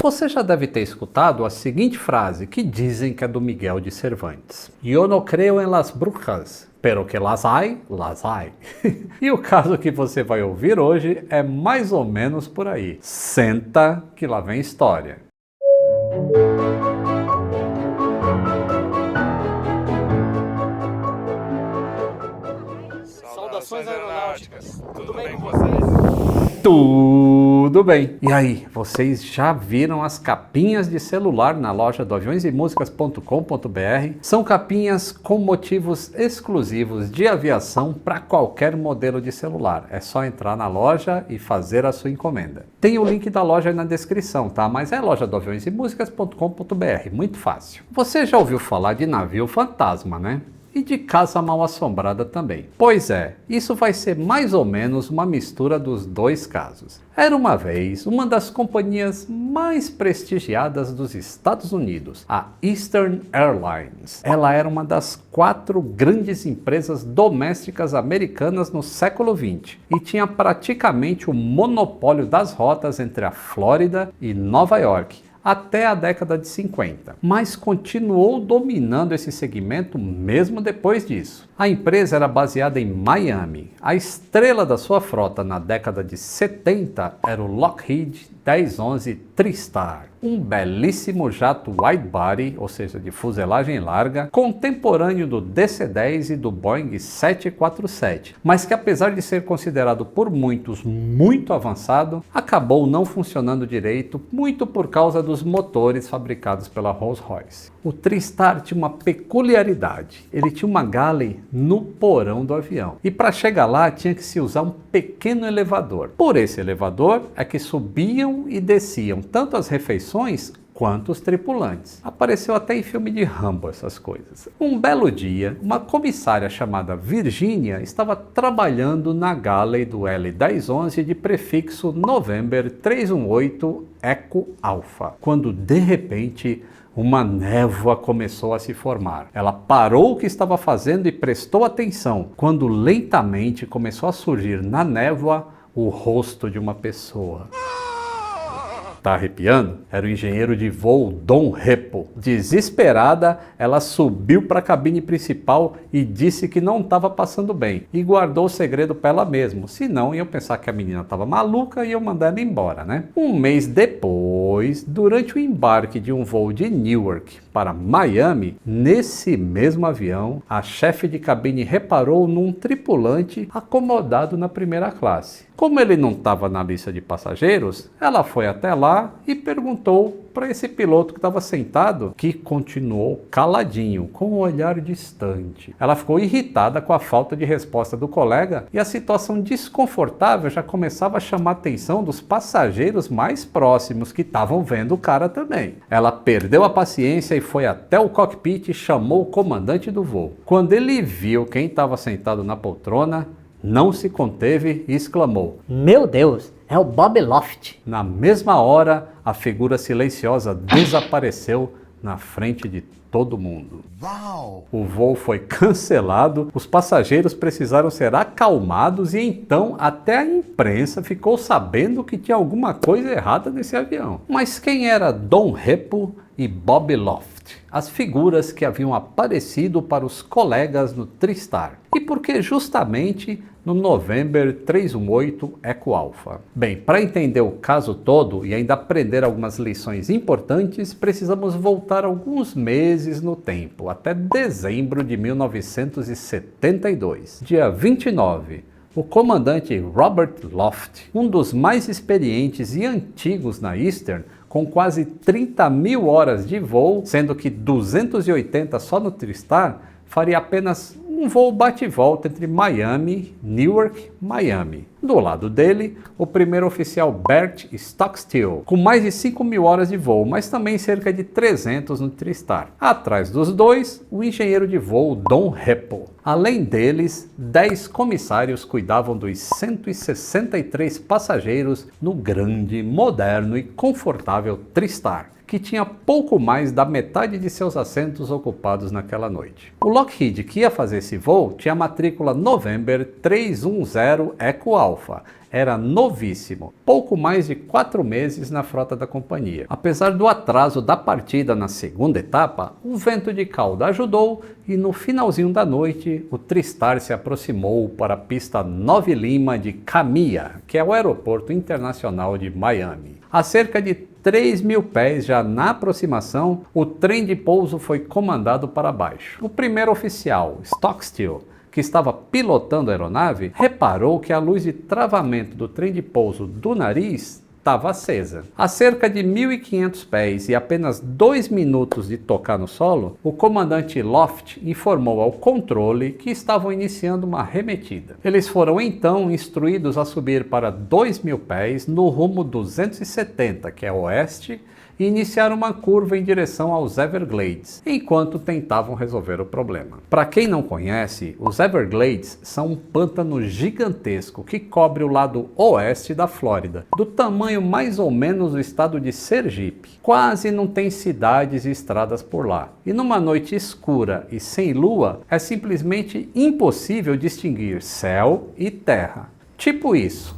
Você já deve ter escutado a seguinte frase que dizem que é do Miguel de Cervantes: "Yo no creo en las brujas, pero que las hay, las hay." E o caso que você vai ouvir hoje é mais ou menos por aí. Senta que lá vem história. Saudações aeronáuticas, tudo bem com vocês? Tudo bem. E aí, vocês já viram as capinhas de celular na loja do aviõesemusicas.com.br? São capinhas com motivos exclusivos de aviação para qualquer modelo de celular. É só entrar na loja e fazer a sua encomenda. Tem o link da loja aí na descrição, tá? Mas é loja do aviõesemusicas.com.br, muito fácil. Você já ouviu falar de navio fantasma, né? E de casa mal assombrada também. Pois é, isso vai ser mais ou menos uma mistura dos dois casos. Era uma vez uma das companhias mais prestigiadas dos Estados Unidos, a Eastern Airlines. Ela era uma das 4 grandes empresas domésticas americanas no século XX e tinha praticamente o monopólio das rotas entre a Flórida e Nova York até a década de 50, mas continuou dominando esse segmento mesmo depois disso. A empresa era baseada em Miami. A estrela da sua frota na década de 70 era o Lockheed 1011 TriStar, um belíssimo jato wide-body, ou seja, de fuselagem larga, contemporâneo do DC-10 e do Boeing 747, mas que apesar de ser considerado por muitos muito avançado, acabou não funcionando direito, muito por causa dos motores fabricados pela Rolls-Royce. O TriStar tinha uma peculiaridade, ele tinha uma galley no porão do avião, e para chegar lá tinha que se usar um pequeno elevador. Por esse elevador é que subiam e desciam tanto as refeições quanto os tripulantes. Apareceu até em filme de Rambo essas coisas. Um belo dia, uma comissária chamada Virginia estava trabalhando na galley do L-1011 de prefixo November 318 Eco Alpha, quando de repente uma névoa começou a se formar. Ela parou o que estava fazendo e prestou atenção, quando lentamente começou a surgir na névoa o rosto de uma pessoa. Tá arrepiando? Era o engenheiro de voo Don Repo. Desesperada, ela subiu para a cabine principal e disse que não estava passando bem e guardou o segredo para ela mesma, senão iam pensar que a menina estava maluca e iam mandar ela embora, né? Um mês depois, durante o embarque de um voo de Newark para Miami, nesse mesmo avião, a chefe de cabine reparou num tripulante acomodado na primeira classe. Como ele não estava na lista de passageiros, ela foi até lá e perguntou para esse piloto que estava sentado, que continuou caladinho, com um olhar distante. Ela ficou irritada com a falta de resposta do colega e a situação desconfortável já começava a chamar a atenção dos passageiros mais próximos, que estavam vendo o cara também. Ela perdeu a paciência e foi até o cockpit e chamou o comandante do voo. Quando ele viu quem estava sentado na poltrona, não se conteve e exclamou: "Meu Deus, é o Bob Loft." Na mesma hora, a figura silenciosa desapareceu na frente de todo mundo. Uau! O voo foi cancelado, os passageiros precisaram ser acalmados e então até a imprensa ficou sabendo que tinha alguma coisa errada nesse avião. Mas quem era Don Repo e Bob Loft? As figuras que haviam aparecido para os colegas no TriStar. E por que justamente no November 318 Eco Alpha? Bem, para entender o caso todo e ainda aprender algumas lições importantes, precisamos voltar alguns meses no tempo, até dezembro de 1972. Dia 29, o comandante Robert Loft, um dos mais experientes e antigos na Eastern, com quase 30 mil horas de voo, sendo que 280 só no TriStar, faria apenas um voo bate-volta entre Miami, Newark, Miami. Do lado dele, o primeiro oficial Bert Stockstill, com mais de 5 mil horas de voo, mas também cerca de 300 no TriStar. Atrás dos dois, o engenheiro de voo Don Repo. Além deles, 10 comissários cuidavam dos 163 passageiros no grande, moderno e confortável TriStar, que tinha pouco mais da metade de seus assentos ocupados naquela noite. O Lockheed que ia fazer esse voo tinha a matrícula November 310 Eco Alpha era novíssimo, pouco mais de 4 meses na frota da companhia. Apesar do atraso da partida na segunda etapa, o vento de cauda ajudou e no finalzinho da noite o TriStar se aproximou para a pista 9 Lima de Kamiah, que é o aeroporto internacional de Miami. A cerca de 3.000 pés já na aproximação, o trem de pouso foi comandado para baixo. O primeiro oficial, Stockstill, que estava pilotando a aeronave, reparou que a luz de travamento do trem de pouso do nariz estava acesa. A cerca de 1.500 pés e apenas 2 minutos de tocar no solo, o comandante Loft informou ao controle que estavam iniciando uma arremetida. Eles foram então instruídos a subir para 2.000 pés no rumo 270, que é oeste, e iniciar uma curva em direção aos Everglades, enquanto tentavam resolver o problema. Para quem não conhece, os Everglades são um pântano gigantesco que cobre o lado oeste da Flórida, do tamanho mais ou menos do estado de Sergipe. Quase não tem cidades e estradas por lá. E numa noite escura e sem lua, é simplesmente impossível distinguir céu e terra. Tipo isso.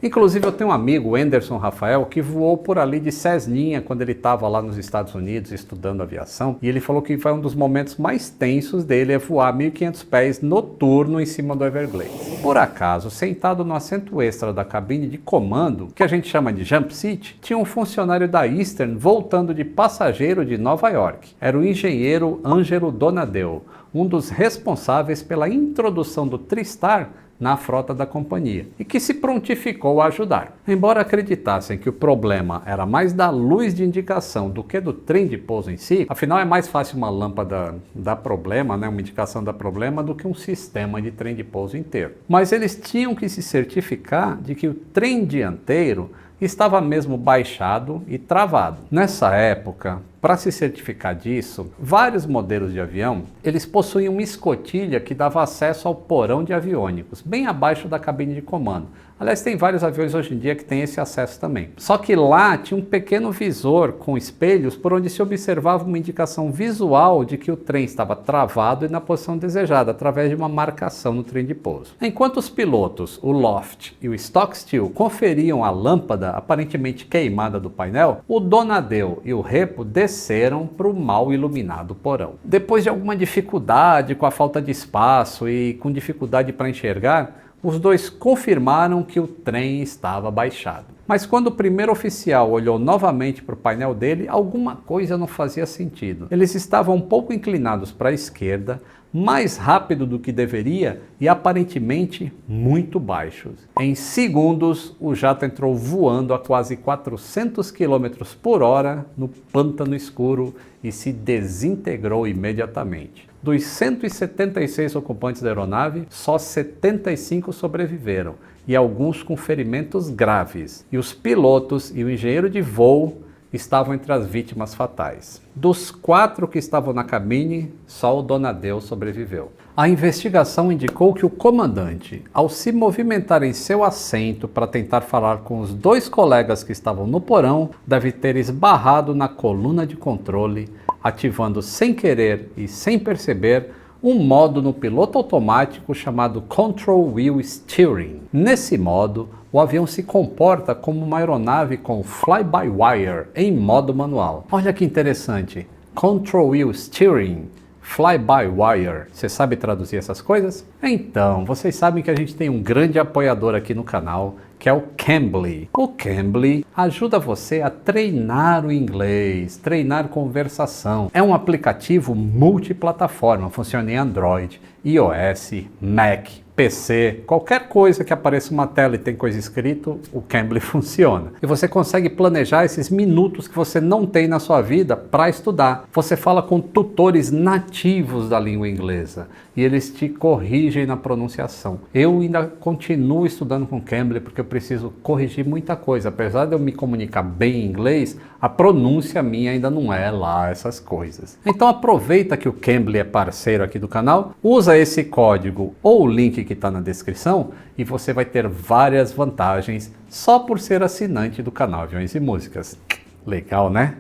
Inclusive eu tenho um amigo, Anderson Rafael, que voou por ali de Cessninha quando ele estava lá nos Estados Unidos estudando aviação, e ele falou que foi um dos momentos mais tensos dele é voar 1.500 pés noturno em cima do Everglades. Por acaso, sentado no assento extra da cabine de comando, que a gente chama de jump seat, tinha um funcionário da Eastern voltando de passageiro de Nova York. Era o engenheiro Ângelo Donadeu, um dos responsáveis pela introdução do TriStar na frota da companhia, e que se prontificou a ajudar. Embora acreditassem que o problema era mais da luz de indicação do que do trem de pouso em si, afinal é mais fácil uma lâmpada dar problema, uma indicação dar problema, do que um sistema de trem de pouso inteiro. Mas eles tinham que se certificar de que o trem dianteiro estava mesmo baixado e travado. Nessa época, para se certificar disso, vários modelos de avião, eles possuíam uma escotilha que dava acesso ao porão de aviônicos, bem abaixo da cabine de comando. Aliás, tem vários aviões hoje em dia que têm esse acesso também. Só que lá tinha um pequeno visor com espelhos por onde se observava uma indicação visual de que o trem estava travado e na posição desejada, através de uma marcação no trem de pouso. Enquanto os pilotos, o Loft e o Stockstill, conferiam a lâmpada aparentemente queimada do painel, o Donadeu e o Repo desceram para o mal iluminado porão. Depois de alguma dificuldade com a falta de espaço e com dificuldade para enxergar, os dois confirmaram que o trem estava baixado. Mas quando o primeiro oficial olhou novamente para o painel dele, alguma coisa não fazia sentido. Eles estavam um pouco inclinados para a esquerda, mais rápido do que deveria e aparentemente muito baixos. Em segundos, o jato entrou voando a quase 400 km por hora no pântano escuro e se desintegrou imediatamente. Dos 176 ocupantes da aeronave, só 75 sobreviveram, e alguns com ferimentos graves. E os pilotos e o engenheiro de voo estavam entre as vítimas fatais. Dos 4 que estavam na cabine, só o Donadeu sobreviveu. A investigação indicou que o comandante, ao se movimentar em seu assento para tentar falar com os 2 colegas que estavam no porão, deve ter esbarrado na coluna de controle, ativando sem querer e sem perceber um modo no piloto automático chamado Control Wheel Steering. Nesse modo, o avião se comporta como uma aeronave com fly-by-wire em modo manual. Olha que interessante, Control Wheel Steering, fly-by-wire. Você sabe traduzir essas coisas? Então, vocês sabem que a gente tem um grande apoiador aqui no canal, que é o Cambly. O Cambly ajuda você a treinar o inglês, treinar conversação. É um aplicativo multiplataforma, funciona em Android, iOS, Mac, PC, qualquer coisa que apareça uma tela e tem coisa escrito, o Cambly funciona. E você consegue planejar esses minutos que você não tem na sua vida para estudar. Você fala com tutores nativos da língua inglesa e eles te corrigem na pronunciação. Eu ainda continuo estudando com o Cambly porque eu preciso corrigir muita coisa. Apesar de eu me comunicar bem em inglês, a pronúncia minha ainda não é lá essas coisas. Então aproveita que o Cambly é parceiro aqui do canal, usa esse código ou o link que está na descrição e você vai ter várias vantagens só por ser assinante do canal Aviões e Músicas. Legal, né?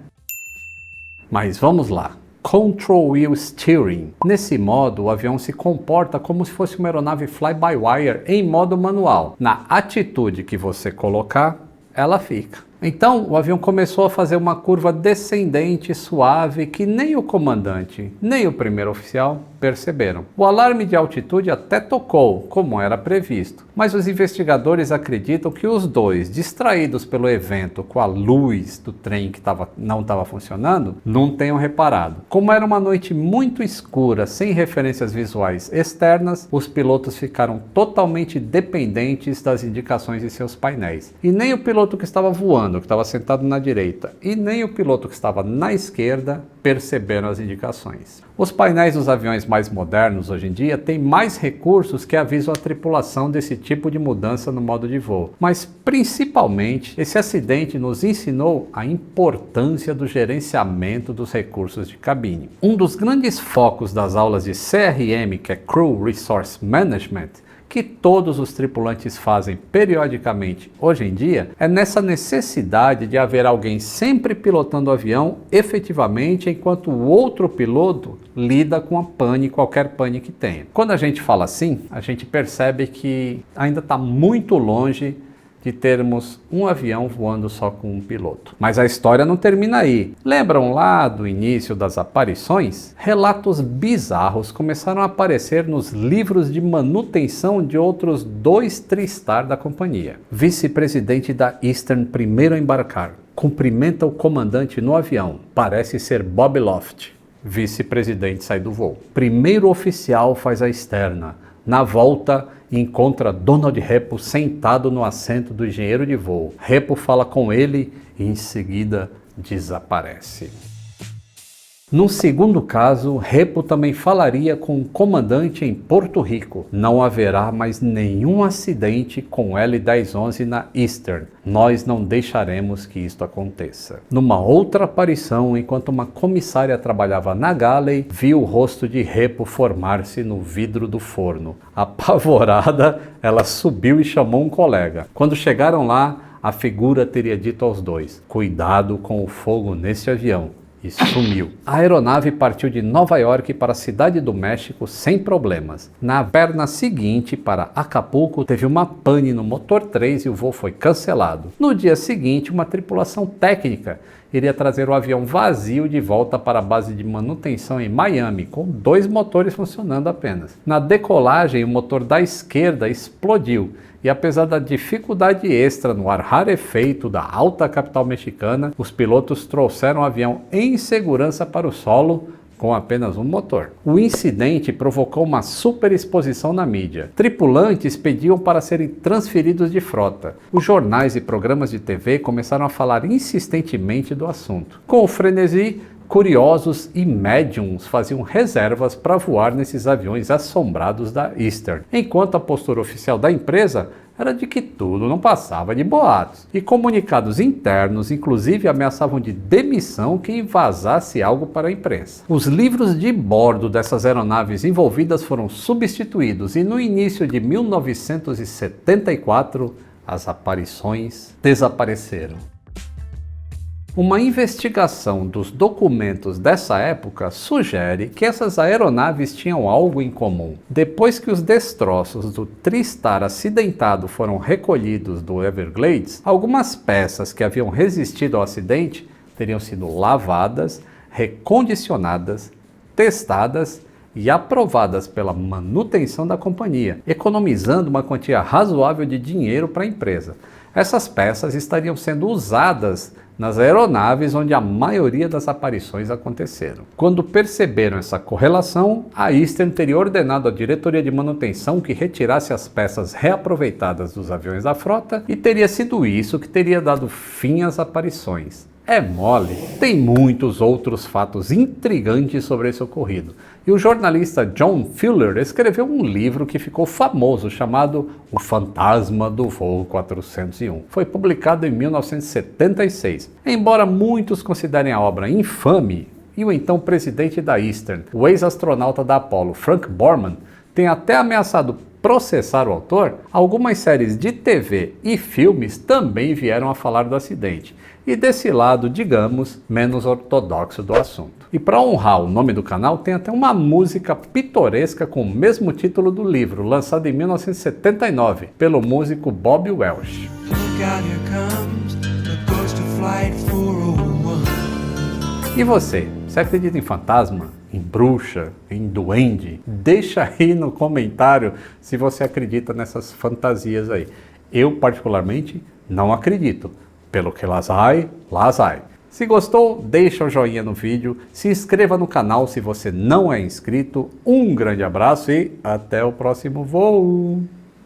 Mas vamos lá. Control Wheel Steering. Nesse modo, o avião se comporta como se fosse uma aeronave fly-by-wire em modo manual. Na atitude que você colocar, ela fica. Então, o avião começou a fazer uma curva descendente suave que nem o comandante, nem o primeiro oficial perceberam. O alarme de altitude até tocou, como era previsto, mas os investigadores acreditam que os dois, distraídos pelo evento com a luz do trem que não estava funcionando, não tenham reparado. Como era uma noite muito escura, sem referências visuais externas, os pilotos ficaram totalmente dependentes das indicações de seus painéis. E nem o piloto que estava voando, que estava sentado na direita, e nem o piloto que estava na esquerda perceberam as indicações. Os painéis dos aviões mais modernos hoje em dia têm mais recursos que avisam a tripulação desse tipo de mudança no modo de voo. Mas principalmente, esse acidente nos ensinou a importância do gerenciamento dos recursos de cabine. Um dos grandes focos das aulas de CRM, que é Crew Resource Management, que todos os tripulantes fazem periodicamente hoje em dia, é nessa necessidade de haver alguém sempre pilotando o avião efetivamente, enquanto o outro piloto lida com a pane, qualquer pane que tenha. Quando a gente fala assim, a gente percebe que ainda está muito longe de termos um avião voando só com um piloto. Mas a história não termina aí. Lembram lá do início das aparições? Relatos bizarros começaram a aparecer nos livros de manutenção de outros 2 TriStar da companhia. Vice-presidente da Eastern primeiro a embarcar. Cumprimenta o comandante no avião. Parece ser Bob Loft. Vice-presidente sai do voo. Primeiro oficial faz a externa. Na volta, encontra Donald Repo sentado no assento do engenheiro de voo. Repo fala com ele e em seguida desaparece. No segundo caso, Repo também falaria com o comandante em Porto Rico. Não haverá mais nenhum acidente com L-1011 na Eastern. Nós não deixaremos que isto aconteça. Numa outra aparição, enquanto uma comissária trabalhava na Galley, viu o rosto de Repo formar-se no vidro do forno. Apavorada, ela subiu e chamou um colega. Quando chegaram lá, a figura teria dito aos dois: "Cuidado com o fogo nesse avião." E sumiu. A aeronave partiu de Nova York para a Cidade do México sem problemas. Na perna seguinte, para Acapulco, teve uma pane no motor 3 e o voo foi cancelado. No dia seguinte, uma tripulação técnica iria trazer o avião vazio de volta para a base de manutenção em Miami, com 2 motores funcionando apenas. Na decolagem, o motor da esquerda explodiu. E apesar da dificuldade extra no ar rarefeito da alta capital mexicana, os pilotos trouxeram o avião em segurança para o solo com apenas um motor. O incidente provocou uma superexposição na mídia. Tripulantes pediam para serem transferidos de frota. Os jornais e programas de TV começaram a falar insistentemente do assunto. Com o frenesi, curiosos e médiums faziam reservas para voar nesses aviões assombrados da Eastern, enquanto a postura oficial da empresa era de que tudo não passava de boatos. E comunicados internos, inclusive, ameaçavam de demissão quem vazasse algo para a imprensa. Os livros de bordo dessas aeronaves envolvidas foram substituídos e no início de 1974, as aparições desapareceram. Uma investigação dos documentos dessa época sugere que essas aeronaves tinham algo em comum. Depois que os destroços do TriStar acidentado foram recolhidos do Everglades, algumas peças que haviam resistido ao acidente teriam sido lavadas, recondicionadas, testadas e aprovadas pela manutenção da companhia, economizando uma quantia razoável de dinheiro para a empresa. Essas peças estariam sendo usadas nas aeronaves onde a maioria das aparições aconteceram. Quando perceberam essa correlação, a Eastern teria ordenado à diretoria de manutenção que retirasse as peças reaproveitadas dos aviões da frota e teria sido isso que teria dado fim às aparições. É mole? Tem muitos outros fatos intrigantes sobre esse ocorrido. E o jornalista John Fuller escreveu um livro que ficou famoso, chamado O Fantasma do Voo 401. Foi publicado em 1976. Embora muitos considerem a obra infame, e o então presidente da Eastern, o ex-astronauta da Apollo, Frank Borman, tem até ameaçado processar o autor, algumas séries de TV e filmes também vieram a falar do acidente. E desse lado, digamos, menos ortodoxo do assunto. E para honrar o nome do canal, tem até uma música pitoresca com o mesmo título do livro, lançado em 1979, pelo músico Bob Welch. E você acredita em fantasma? Em bruxa? Em duende? Deixa aí no comentário se você acredita nessas fantasias aí. Eu, particularmente, não acredito. Pelo que las hay. Se gostou, deixa o joinha no vídeo, se inscreva no canal se você não é inscrito. Um grande abraço e até o próximo voo!